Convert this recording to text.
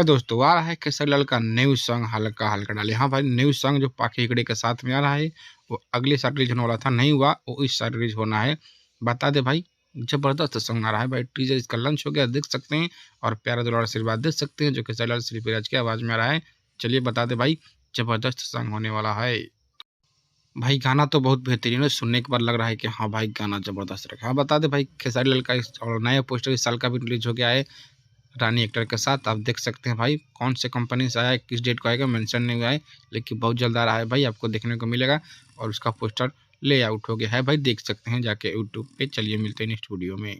Hello दोस्तों, आ रहा है केसरी लाल का न्यू सॉन्ग हल्का हल्का डाले। हाँ भाई, न्यू सॉन्ग जो पाखी हिगड़े के साथ में आ रहा है वो अगले साल रिलीज होने वाला था, नहीं हुआ, वो इस साल रिलीज होना है। बता दे भाई, जबरदस्त सॉन्ग आ रहा है भाई। टीजर इसका लॉन्च हो गया, देख सकते हैं, और प्यारा दुलार आशीर्वाद देख सकते हैं जो केसरी लाल श्रीपराज की आवाज़ में आ रहा है। चलिए बता दे भाई, जबरदस्त सॉन्ग होने वाला है भाई। गाना तो बहुत बेहतरीन है, सुनने के बाद लग रहा है कि हाँ भाई गाना जबरदस्त रखा। हाँ बता दे भाई, खेसारी लाल का और नया पोस्टर इस साल का भी रिलीज हो गया है रानी एक्टर के साथ। आप देख सकते हैं भाई, कौन से कंपनी से आया है, किस डेट को आएगा, मेंशन नहीं हुआ है, लेकिन बहुत जल्द आ रहा है भाई, आपको देखने को मिलेगा। और उसका पोस्टर ले आउट हो गया है भाई, देख सकते हैं जाके यूट्यूब पे। चलिए मिलते हैं नेक्स्ट वीडियो में।